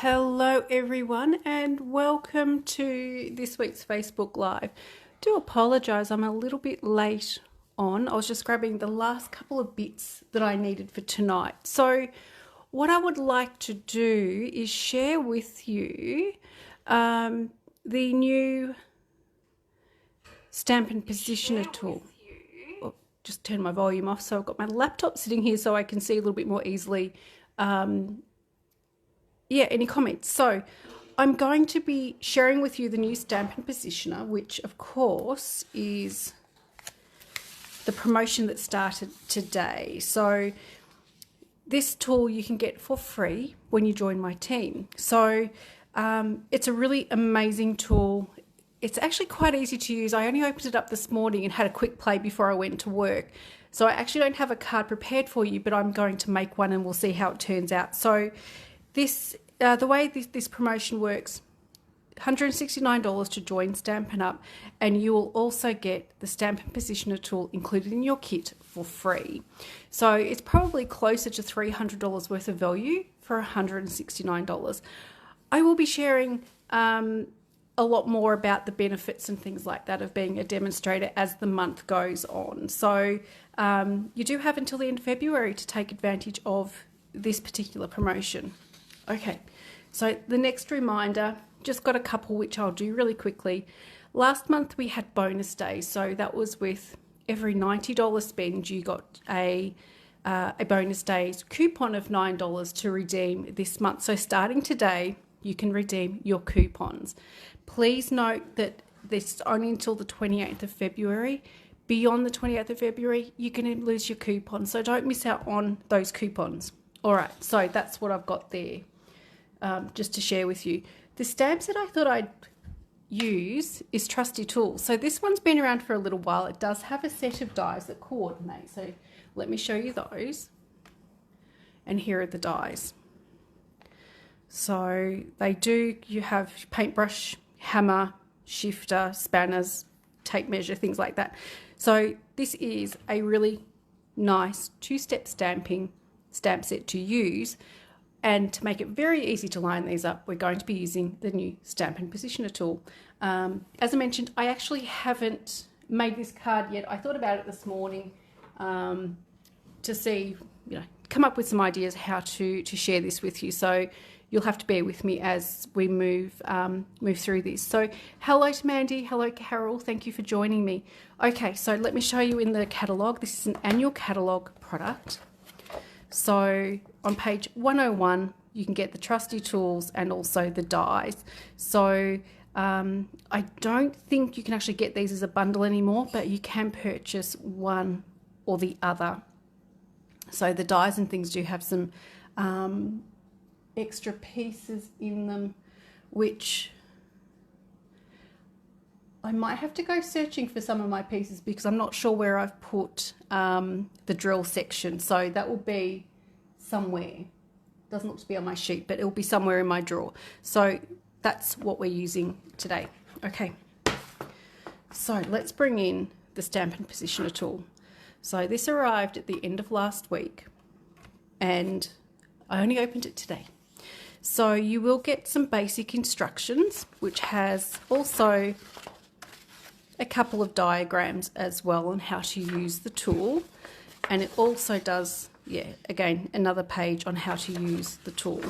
Hello everyone and welcome to this week's Facebook Live. Do apologise, I'm a little bit late on. I was just grabbing the last couple of bits that I needed for tonight. So what I would like to do is share with you the new Stampin' Positioner tool. Oh, just turn my volume off so I've got my laptop sitting here so I can see a little bit more easily any comments. So I'm going to be sharing with you the new Stampin' Positioner, which of course is the promotion that started today. So this tool you can get for free when you join my team. So it's a really amazing tool. It's actually quite easy to use. I only opened it up this morning and had a quick play before I went to work. So I actually don't have a card prepared for you, but I'm going to make one and we'll see how it turns out. So the way this promotion works, $169 to join Stampin' Up, and you will also get the Stampin' Positioner tool included in your kit for free. So it's probably closer to $300 worth of value for $169. I will be sharing a lot more about the benefits and things like that of being a demonstrator as the month goes on. So you do have until the end of February to take advantage of this particular promotion. Okay, so the next reminder, just got a couple which I'll do really quickly. Last month we had bonus days, so that was with every $90 spend you got a bonus days coupon of $9 to redeem this month. So starting today, you can redeem your coupons. Please note that this is only until the 28th of February. Beyond the 28th of February, you're going to lose your coupons, so don't miss out on those coupons. All right, so that's what I've got there. Just to share with you. The stamps that I thought I'd use is Trusty Tools. So this one's been around for a little while. It does have a set of dies that coordinate. So let me show you those. And here are the dies. So they do, you have paintbrush, hammer, shifter, spanners, tape measure, things like that. So this is a really nice two-step stamping stamp set to use. And to make it very easy to line these up, we're going to be using the new Stampin' Positioner tool. As I mentioned, I actually haven't made this card yet. I thought about it this morning to see, come up with some ideas how to share this with you. So you'll have to bear with me as we move through this. So hello to Mandy, hello Carol, thank you for joining me. Okay, so let me show you in the catalogue. This is an annual catalogue product. So on page 101, you can get the Trusty Tools and also the dies. So I don't think you can actually get these as a bundle anymore, but you can purchase one or the other. So the dies and things do have some extra pieces in them, which I might have to go searching for some of my pieces because I'm not sure where I've put the drill section. So that will be somewhere. Doesn't look to be on my sheet, but it will be somewhere in my drawer. So that's what we're using today. Okay. So let's bring in the Stampin' Positioner tool. So this arrived at the end of last week and I only opened it today. So you will get some basic instructions, which has also a couple of diagrams as well on how to use the tool, and it also does again another page on how to use the tool.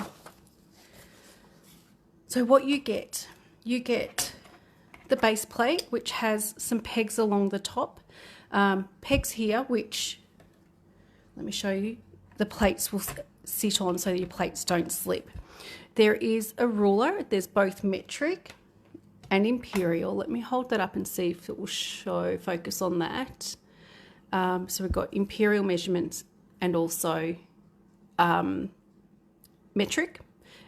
So what you get the base plate, which has some pegs along the top, pegs here which, let me show you, the plates will sit on so your plates don't slip. There is a ruler. There's both metric and imperial. Let me hold that up and see if it will focus on that. So we've got imperial measurements and also metric,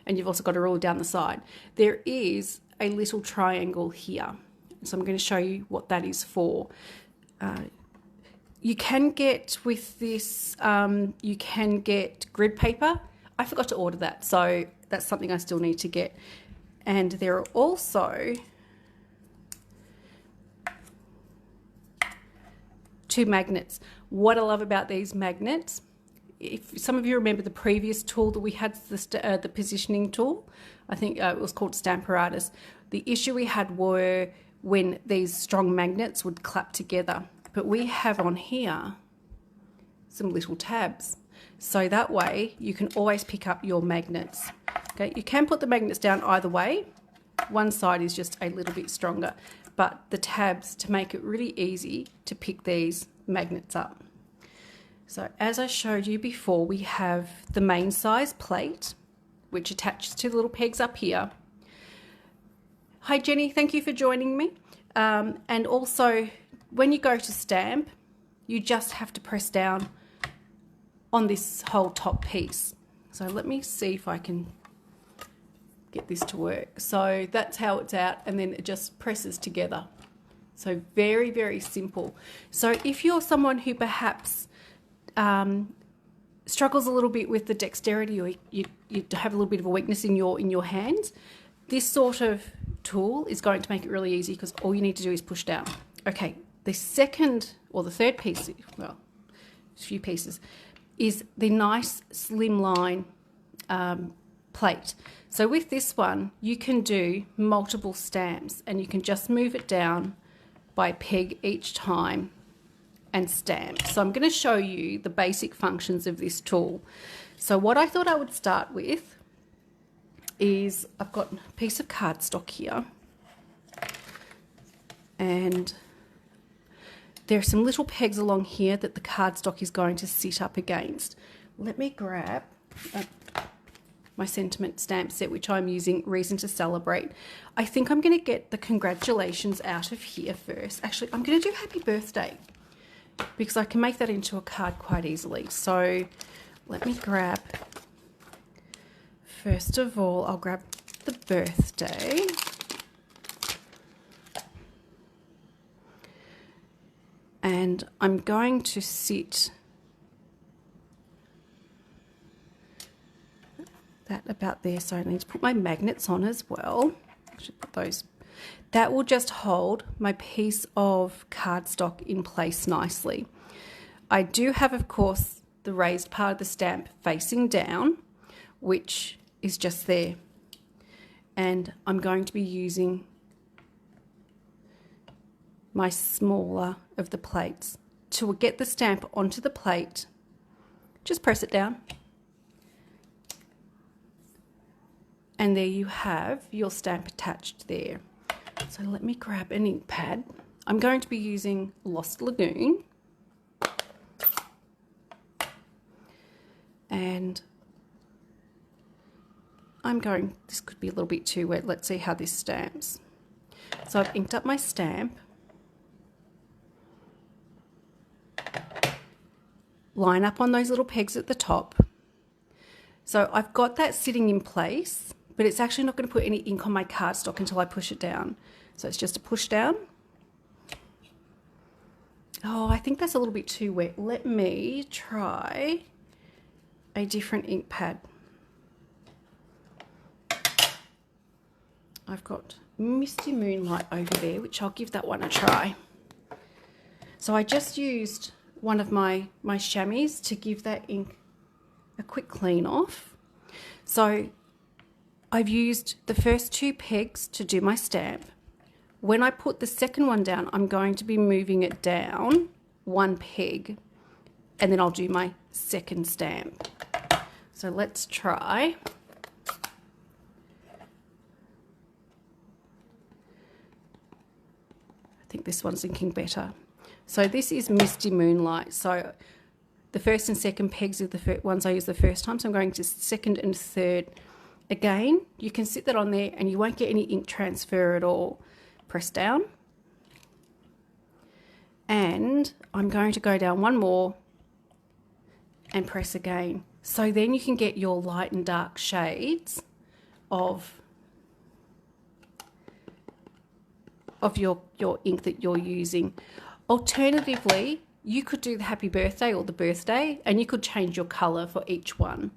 and you've also got a ruler down the side. There is a little triangle here, so I'm going to show you what that is for. You can get with this, you can get grid paper. I forgot to order that, so that's something I still need to get. And there are also two magnets. What I love about these magnets if some of you remember the previous tool that we had, the positioning tool, I think it was called Stamparatus. The issue we had were when these strong magnets would clap together. But we have on here some little tabs. So that way you can always pick up your magnets. Okay, you can put the magnets down either way. One side is just a little bit stronger, but the tabs to make it really easy to pick these magnets up. So as I showed you before, we have the main size plate, which attaches to the little pegs up here. Hi Jenny, thank you for joining me. And also, when you go to stamp, you just have to press down on this whole top piece. So let me see if I can get this to work. So that's how it's out, and then it just presses together. So very, very simple. So if you're someone who perhaps struggles a little bit with the dexterity, or you have a little bit of a weakness in your hands, this sort of tool is going to make it really easy, because all you need to do is push down. Okay, the second or the third piece, well, a few pieces, is the nice slimline plate. So with this one, you can do multiple stamps, and you can just move it down by a peg each time and stamp. So I'm going to show you the basic functions of this tool. So what I thought I would start with is, I've got a piece of cardstock here, and there are some little pegs along here that the cardstock is going to sit up against. Let me grab my sentiment stamp set, which I'm using, Reason to Celebrate. I think I'm going to get the congratulations out of here first. Actually, I'm going to do happy birthday, because I can make that into a card quite easily. So let me grab, first of all, I'll grab the birthday. And I'm going to sit that about there. So I need to put my magnets on as well. I should put those. That will just hold my piece of cardstock in place nicely. I do have, of course, the raised part of the stamp facing down, which is just there. And I'm going to be using my smaller of the plates to get the stamp onto the plate. Just press it down. And there you have your stamp attached there. So let me grab an ink pad. I'm going to be using Lost Lagoon. And this could be a little bit too wet. Let's see how this stamps. So I've inked up my stamp. Line up on those little pegs at the top. So I've got that sitting in place, but it's actually not going to put any ink on my cardstock until I push it down. So it's just a push down. Oh, I think that's a little bit too wet. Let me try a different ink pad. I've got Misty Moonlight over there, which I'll give that one a try. So I just used one of my chamois to give that ink a quick clean off. So I've used the first two pegs to do my stamp. When I put the second one down, I'm going to be moving it down one peg, and then I'll do my second stamp. So let's try. I think this one's inking better. So this is Misty Moonlight. So the first and second pegs are the ones I used the first time. So I'm going to second and third. Again, you can sit that on there and you won't get any ink transfer at all. Press down. And I'm going to go down one more and press again. So then you can get your light and dark shades of your ink that you're using. Alternatively, you could do the happy birthday or the birthday, and you could change your colour for each one.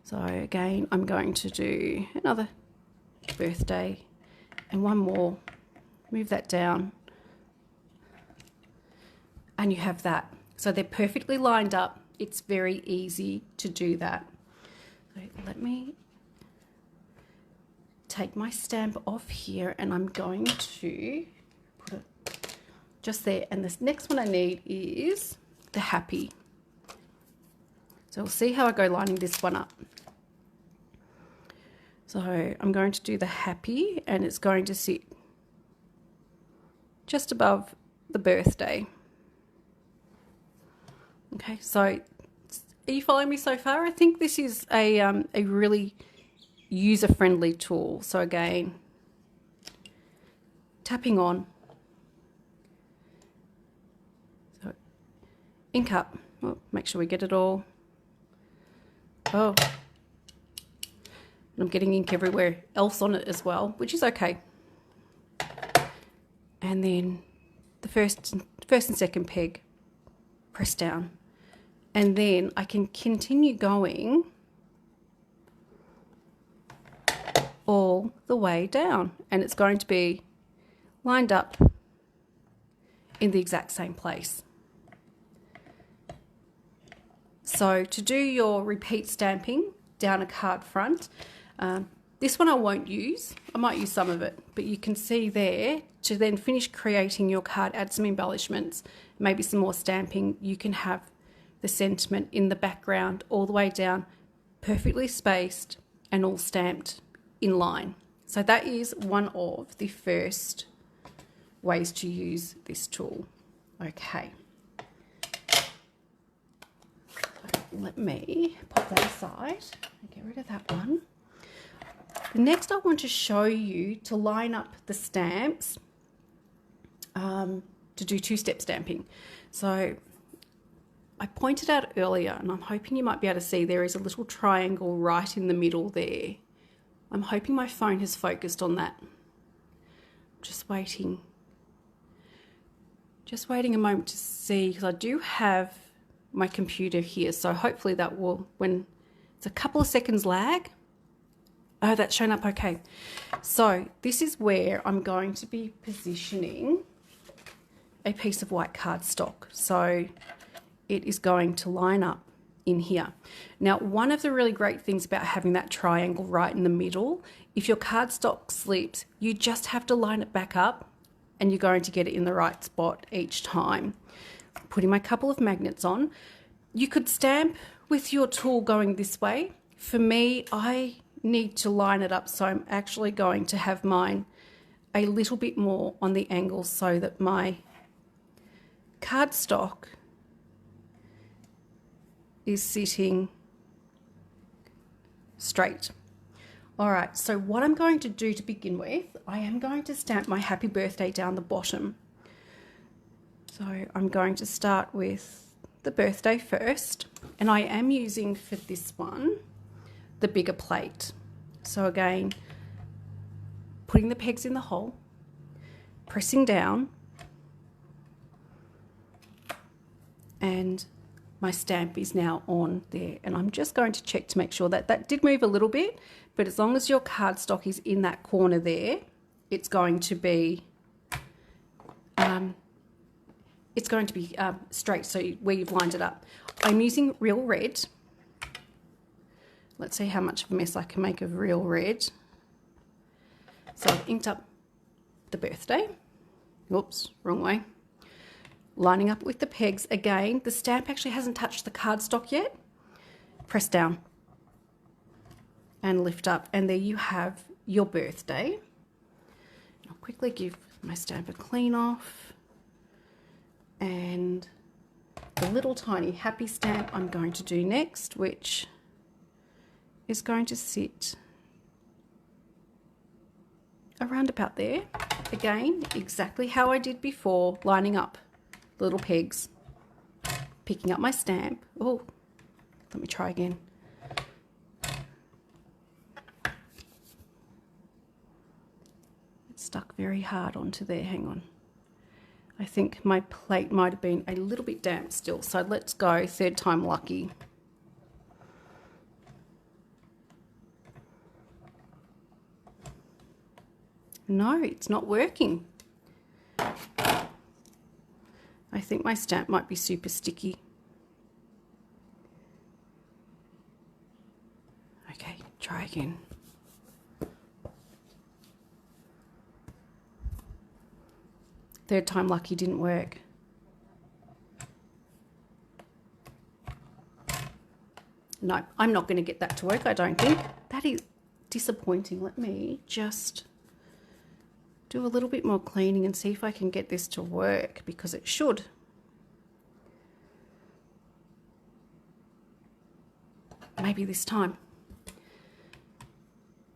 So again, I'm going to do another birthday and one more. Move that down. And you have that. So they're perfectly lined up it's very easy to do that. So let me take my stamp off here, and I'm going to put it just there. And this next one I need is the happy. So we'll see how I go lining this one up. So I'm going to do the happy, and it's going to sit just above the birthday. Okay, so are you following me so far? I think this is a really user-friendly tool. So again, tapping on, so ink up. Oh, make sure we get it all. Oh, and I'm getting ink everywhere else on it as well, which is okay. And then the first and second peg, press down, and then I can continue going all the way down, and it's going to be lined up in the exact same place. So to do your repeat stamping down a card front, this one I won't use. I might use some of it, but you can see there, to then finish creating your card, add some embellishments, maybe some more stamping. You can have the sentiment in the background all the way down, perfectly spaced and all stamped in line. So that is one of the first ways to use this tool. Okay. Let me pop that aside and get rid of that one. The next I want to show you to line up the stamps to do two-step stamping. So I pointed out earlier, and I'm hoping you might be able to see, there is a little triangle right in the middle there. I'm hoping my phone has focused on that. Just waiting a moment to see, because I do have my computer here, so hopefully that will, when it's a couple of seconds lag. Oh, that's shown up okay. So this is where I'm going to be positioning a piece of white cardstock. So it is going to line up in here. Now, one of the really great things about having that triangle right in the middle, if your cardstock slips, you just have to line it back up and you're going to get it in the right spot each time. Putting my couple of magnets on. You could stamp with your tool going this way. For me, I need to line it up, so I'm actually going to have mine a little bit more on the angle so that my cardstock is sitting straight. All right, so what I'm going to do to begin with, I am going to stamp my happy birthday down the bottom. So I'm going to start with the birthday first, and I am using for this one the bigger plate. So again, putting the pegs in the hole, pressing down, and my stamp is now on there. And I'm just going to check to make sure that that did move a little bit, but as long as your cardstock is in that corner there, it's going to be straight, so where you've lined it up. I'm using real red. Let's see how much of a mess I can make of real red. So I've inked up the birthday. Oops, wrong way. Lining up with the pegs. Again, the stamp actually hasn't touched the cardstock yet. Press down and lift up, and there you have your birthday. I'll quickly give my stamp a clean off. And the little tiny happy stamp I'm going to do next, which is going to sit around about there. Again, exactly how I did before, lining up little pegs, picking up my stamp. Oh, let me try again. It's stuck very hard onto there, hang on. I think my plate might have been a little bit damp still, so let's go third time lucky. No, it's not working. I think my stamp might be super sticky. back in. Third time lucky didn't work. No, I'm not going to get that to work, I don't think. That is disappointing. Let me just do a little bit more cleaning and see if I can get this to work, because it should. Maybe this time.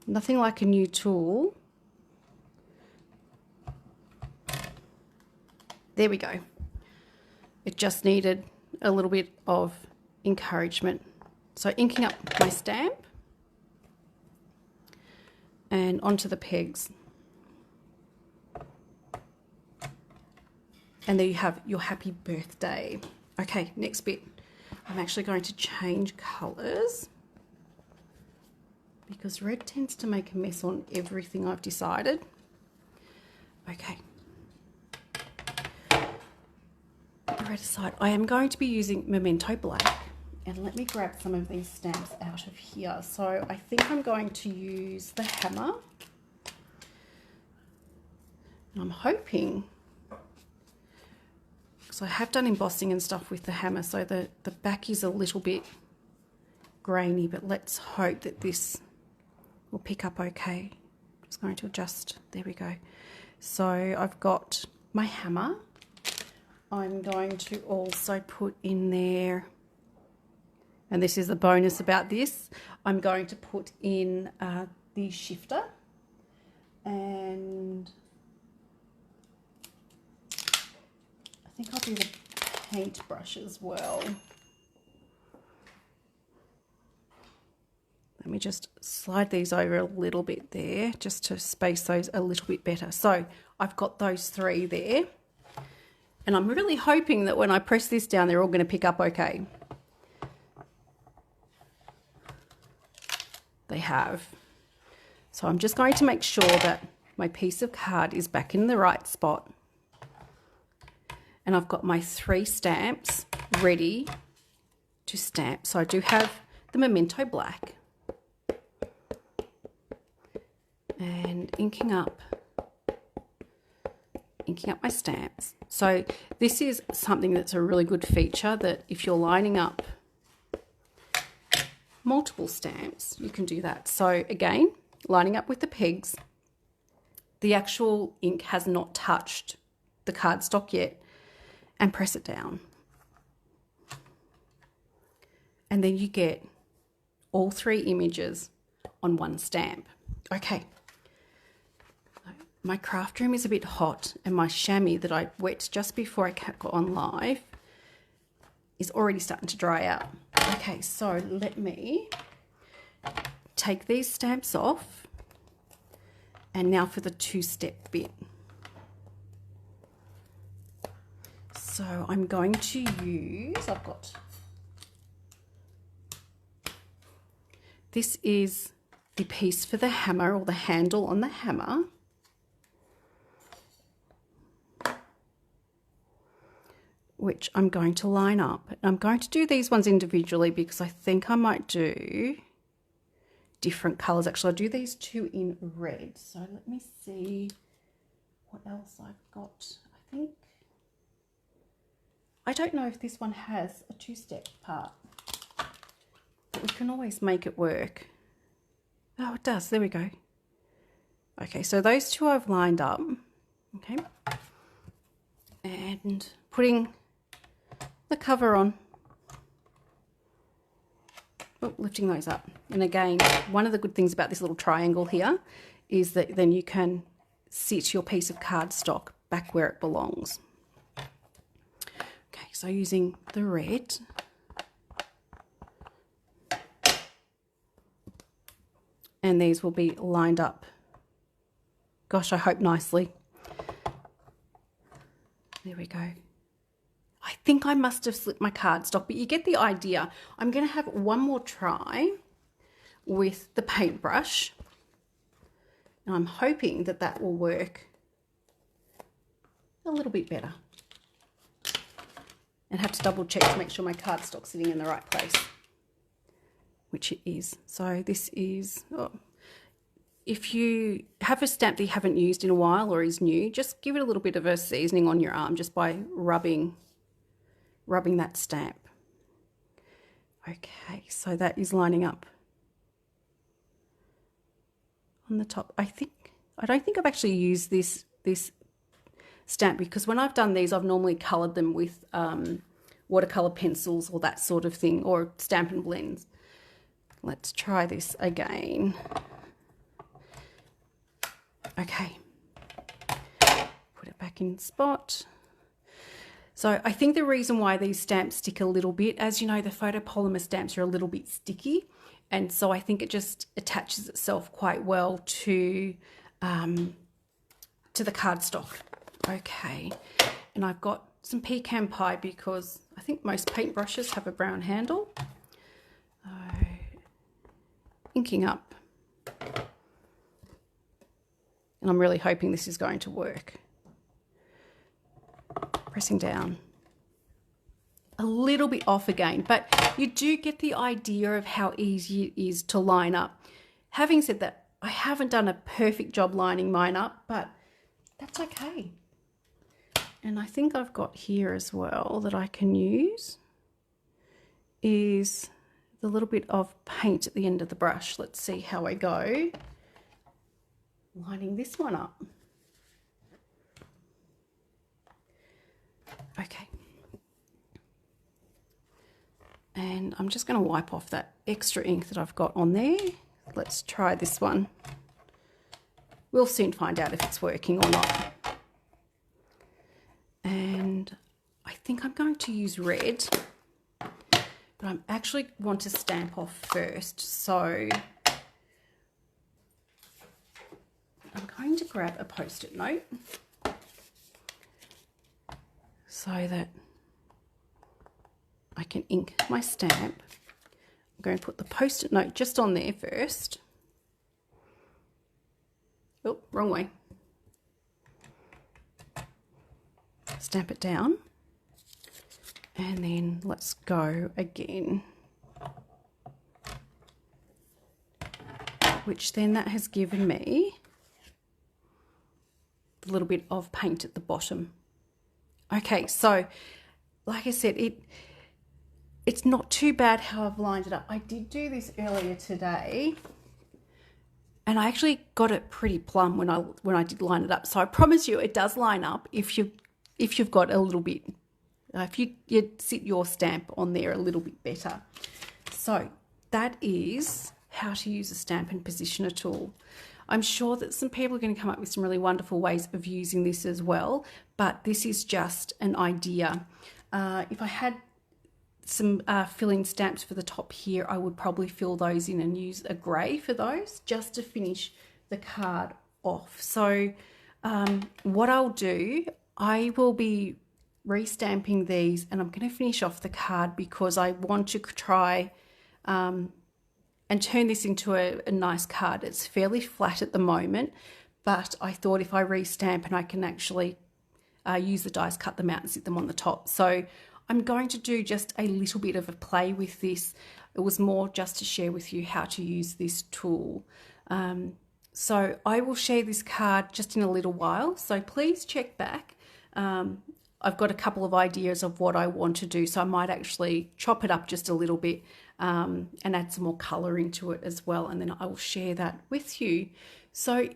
Nothing like a new tool. There we go. It just needed a little bit of encouragement. So inking up my stamp and onto the pegs. And there you have your happy birthday. Okay, next bit. I'm actually going to change colours because red tends to make a mess on everything I've decided. Okay. Put the red aside. I am going to be using Memento Black. And let me grab some of these stamps out of here. So I think I'm going to use the hammer. And I'm hoping, because I have done embossing and stuff with the hammer, so the back is a little bit grainy, but let's hope that this will pick up okay. Just going to adjust. There we go. So I've got my hammer. I'm going to also put in there, and this is the bonus about this, I'm going to put in the shifter, and I think I'll do the paintbrush as well. Let me just slide these over a little bit there, just to space those a little bit better. So I've got those three there, and I'm really hoping that when I press this down, they're all going to pick up okay. They have. So I'm just going to make sure that my piece of card is back in the right spot. And I've got my 3 stamps ready to stamp. So I do have the Memento Black. And inking up my stamps. So this is something that's a really good feature, that if you're lining up multiple stamps, you can do that. So again, lining up with the pegs, the actual ink has not touched the cardstock yet, and press it down. And then you get all 3 images on one stamp. Okay. My craft room is a bit hot, and my chamois that I wet just before I got on live is already starting to dry out. Okay, so let me take these stamps off, and now for the 2-step bit. So I'm going to use, this is the piece for the hammer, or the handle on the hammer. Which I'm going to line up. And I'm going to do these ones individually because I think I might do different colours. Actually, I'll do these 2 in red. So let me see what else I've got. I don't know if this one has a 2-step part, but we can always make it work. Oh, it does. There we go. Okay, so those 2 I've lined up. Okay. And putting the cover on. Oh, lifting those up. And again, one of the good things about this little triangle here is that then you can sit your piece of cardstock back where it belongs. Okay, so using the red. And these will be lined up. Gosh, I hope nicely. There we go. I think I must have slipped my cardstock, but you get the idea. I'm going to have one more try with the paintbrush. And I'm hoping that that will work a little bit better. And have to double check to make sure my cardstock's sitting in the right place. which it is. So this is, if you have a stamp that you haven't used in a while or is new, just give it a little bit of a seasoning on your arm just by rubbing that stamp. Okay, so that is lining up on the top. I don't think I've actually used this stamp, because when I've done these, I've normally coloured them with watercolour pencils or that sort of thing, or Stampin' blends. Let's try this again. Okay, put it back in spot. So I think the reason why these stamps stick a little bit, as you know, the photopolymer stamps are a little bit sticky, and so I think it just attaches itself quite well to the cardstock. Okay, and I've got some pecan pie because I think most paintbrushes have a brown handle. Inking up. And I'm really hoping this is going to work. Pressing down. A little bit off again, but you do get the idea of how easy it is to line up. Having said that, I haven't done a perfect job lining mine up, but that's okay. And I think I've got here as well that I can use is the little bit of paint at the end of the brush. Let's see how I go lining this one up. Okay. And I'm just going to wipe off that extra ink that I've got on there. Let's try this one. We'll soon find out if it's working or not. And I think I'm going to use red, but I actually want to stamp off first. So I'm going to grab a Post-it note so that I can ink my stamp. I'm going to put the Post-it note just on there first. Oh, wrong way. Stamp it down. And then let's go again. Which then that has given me a little bit of paint at the bottom. Okay, so like I said, it's not too bad how I've lined it up. I did do this earlier today, and I actually got it pretty plumb when I did line it up. So I promise you, it does line up if you've got a little bit. If you sit your stamp on there a little bit better. So that is how to use a Stampin' Positioner tool. I'm sure that some people are going to come up with some really wonderful ways of using this as well, but this is just an idea. If I had some fill-in stamps for the top here, I would probably fill those in and use a grey for those just to finish the card off. So what I'll do, I will be restamping these, and I'm going to finish off the card because I want to try and turn this into a nice card. It's fairly flat at the moment, but I thought if I restamp and I can actually use the dies, cut them out and sit them on the top. So I'm going to do just a little bit of a play with this. It was more just to share with you how to use this tool. So I will share this card just in a little while, so please check back. I've got a couple of ideas of what I want to do, so I might actually chop it up just a little bit and add some more colour into it as well, and then I will share that with you. So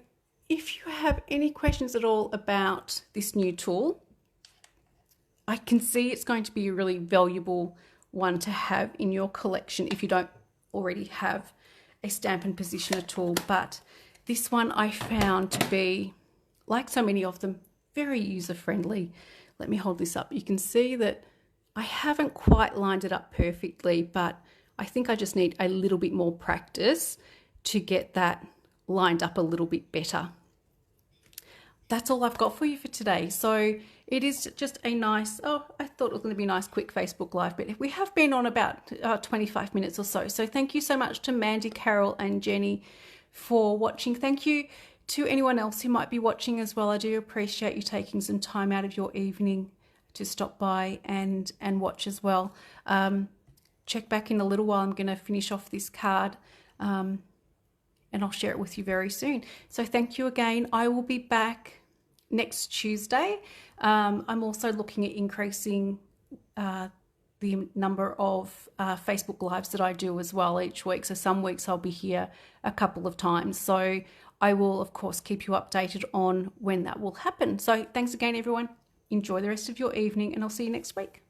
if you have any questions at all about this new tool, I can see it's going to be a really valuable one to have in your collection if you don't already have a Stampin' Positioner tool. But this one I found to be, like so many of them, very user-friendly. Let me hold this up. You can see that I haven't quite lined it up perfectly, but I think I just need a little bit more practice to get that lined up a little bit better. That's all I've got for you for today. So it is just a nice, I thought it was going to be a nice quick Facebook Live, but we have been on about 25 minutes or so. So thank you so much to Mandy, Carol and Jenny for watching. Thank you to anyone else who might be watching as well. I do appreciate you taking some time out of your evening to stop by and watch as well. check back in a little while. I'm going to finish off this card and I'll share it with you very soon. So thank you again. I will be back next Tuesday. I'm also looking at increasing the number of Facebook Lives that I do as well each week. So some weeks I'll be here a couple of times. So I will, of course, keep you updated on when that will happen. So thanks again, everyone. Enjoy the rest of your evening and I'll see you next week.